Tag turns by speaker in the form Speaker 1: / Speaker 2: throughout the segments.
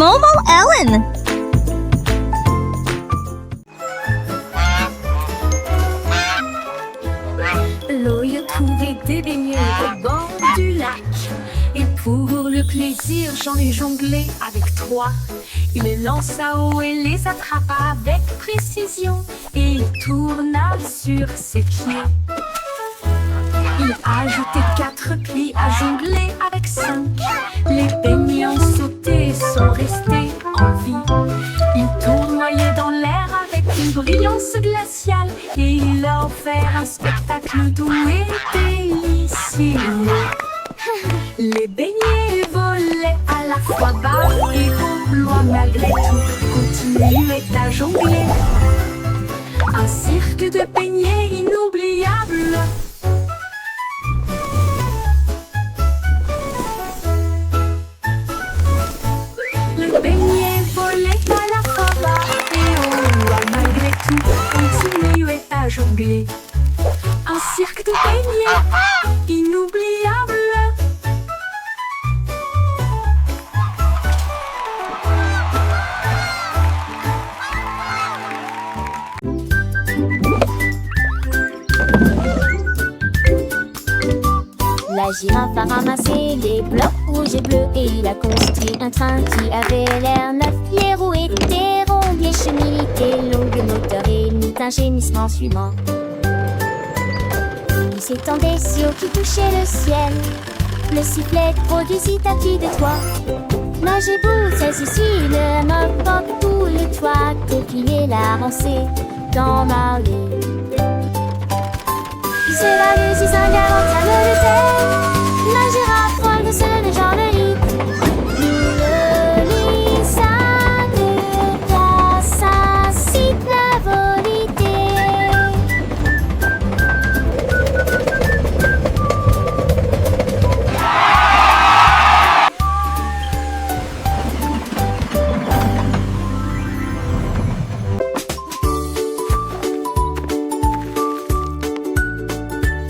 Speaker 1: Momo Ellen.
Speaker 2: L'œil trouvait des beignets au bord du lac. Et pour le plaisir, j'en ai jonglé avec trois. Il les lança haut et les attrapa avec précision. Et il tourna sur ses pieds. Il a ajouté 4 plis à jongler avec 5. Les beignets ont sauté et sont restés en vie. Il tournoyait dans l'air avec une brillance glaciale. Et il a offert un spectacle doux et délicieux. Les beignets volaient à la fois bas et haut, loin malgré tout, continuaient à jongler. Un cirque de beignets inoubliable. Les beignets volaient à la fois bas et haut, loin malgré tout, continuaient à jongler. Un cirque de beignets inoubliable.
Speaker 3: La girafe a ramassé les blocs rouges et bleus et il a construit un train qui avait l'air neuf. Les roues étaient rondes, les chenilles étaient longues, le moteur émit un gémissement suivant. Il s'étendait si haut qu'il touchait le ciel. Le sifflet produisit un cri de toit. Nagez-vous, celle-ci, le moque porte tout le toit. Coquiller l'avancée dans Marley. C'est la lucie, ça galante, ça me le tait. La girafe frôle de ce genre de lit. Le lit, ça ne glace, ça cite la volité.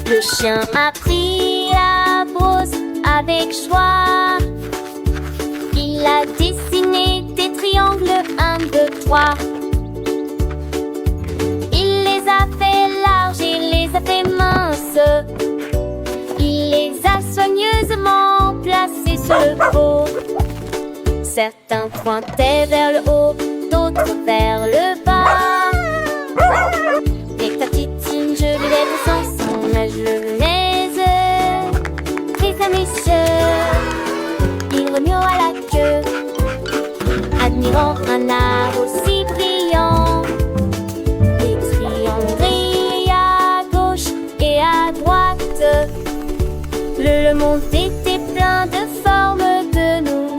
Speaker 3: Le chien a pris la brosse avec joie. Il a dessiné des triangles, 1, 2, 3. Il les a fait larges, il les a fait minces. Il les a soigneusement placés sur le pot. Certains pointaient vers le haut, d'autres vers le bas. Avec ta petite signe, je lui lève son mayonnaise. Et sa messieurs, il remue à la queue, admirant un art aussi brillant. Des triangles gris à gauche et à droite. Le monde était plein de formes de nous-mêmes.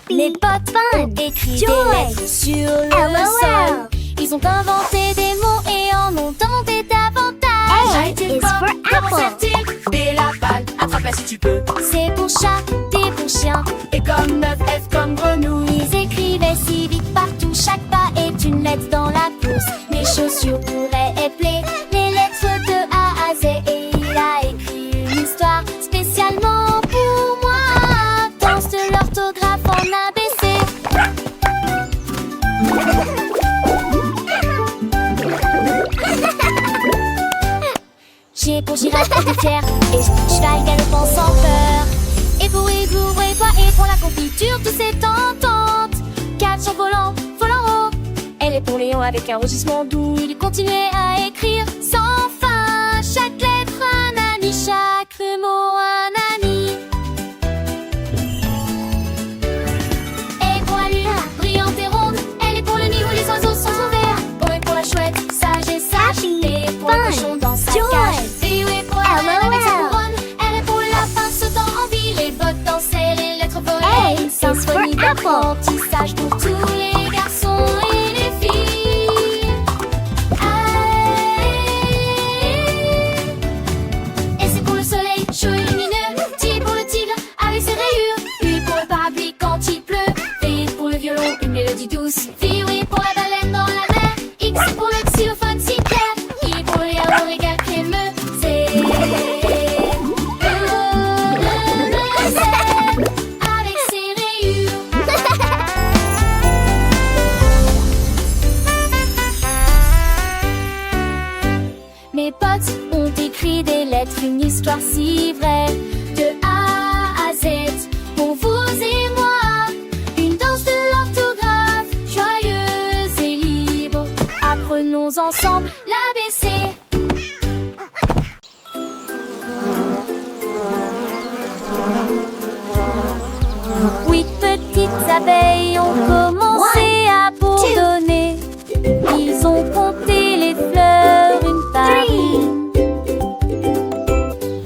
Speaker 3: Les potins écrivent des lettres sur le sol. Ils ont inventé des mots et en ont inventé davantage.
Speaker 2: A été pomme, comment sert-il? B la balle, attrape-la si tu peux.
Speaker 3: C'est pour chat, D pour chien.
Speaker 2: Et comme 9, F comme grenouille.
Speaker 3: Ils écrivaient si vite partout. Chaque pas est une lettre dans la course. Mes chaussures pourraient épeler les lettres de A à Z. Et il a écrit une histoire spécialement pour moi. Danse de l'orthographe en ABC. G pour girafe, elle est fière. Et cheval galopant sans peur. Et pour igloo, et pour la confiture, tout c'est tentante. Catch en volant, volant haut. Elle est pour Léon avec un rugissement doux. Il continuait à écrire sans fin. Chaque lettre un ami, chaque mot un ami. Et pour la lune, brillante et ronde. Elle est pour le nid où les oiseaux sont ouverts. O est pour la chouette, sage et sage. Et pour le cochon dans sa cage. Et O est pour la reine avec sa couronne. Elle est pour la lapin sautant en ville. Les bottes dansaient, les lettres volaient. Apprentissage pour tous les garçons et les filles. Et c'est pour le soleil chaud et lumineux. T pour le tigre avec ses rayures. U pour le parapluie quand il pleut. V pour le violon, une mélodie douce. V oui pour la baleine dans la mer. X pour le xylophone si clair. I pour le yaourt régal crémeux. Z avec ses rayures. Mes potes ont écrit des lettres, une histoire si vraie, de A à Z, pour vous et moi. Une danse de l'orthographe, joyeuse et libre. Apprenons ensemble l'ABC. Oui, petites abeilles ont commencé à bourdonner. Ils ont compté les fleurs une par une.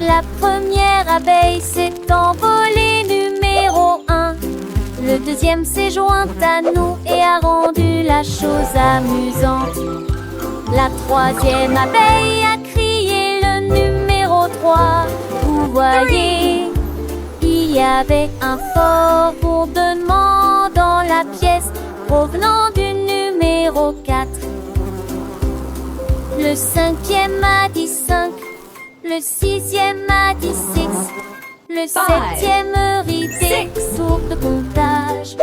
Speaker 3: La première abeille s'est envolée numéro 1. Le deuxième s'est jointe à nous et a rendu la chose amusante. La troisième abeille a crié le numéro 3. Vous voyez, il y avait un fort bourdonnement dans la pièce provenant du numéro 4. Le cinquième a dit 5, le sixième a dit 6, le septième rit des sourds de comptage.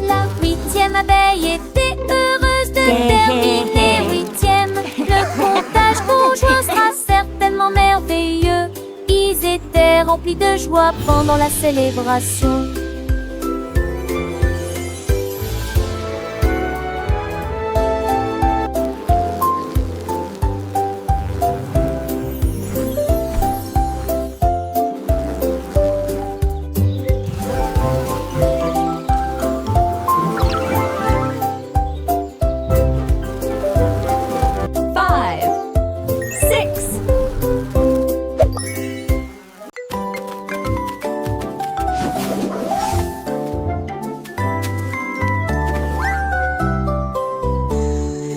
Speaker 3: La huitième abeille était heureuse de terminer huitième. Le comptage bourgeois sera certainement merveilleux. Ils étaient remplis de joie pendant la célébration.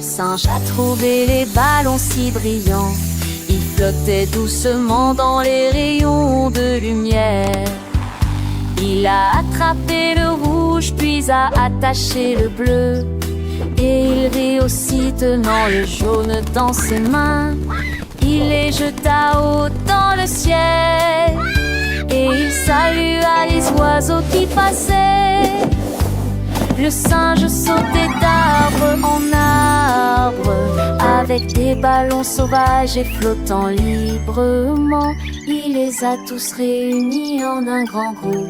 Speaker 3: Singe a trouvé les ballons si brillants. Ils flottaient doucement dans les rayons de lumière. Il a attrapé le rouge, puis a attaché le bleu. Et il rit aussi tenant le jaune dans ses mains. Il les jeta haut dans le ciel. Et il salua les oiseaux qui passaient. Le singe sautait d'arbre en arbre, avec des ballons sauvages et flottant librement. Il les a tous réunis en un grand groupe,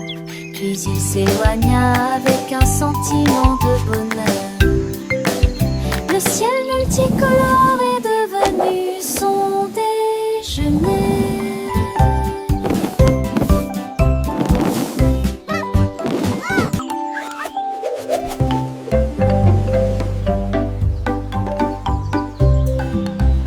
Speaker 3: puis il s'éloigna avec un sentiment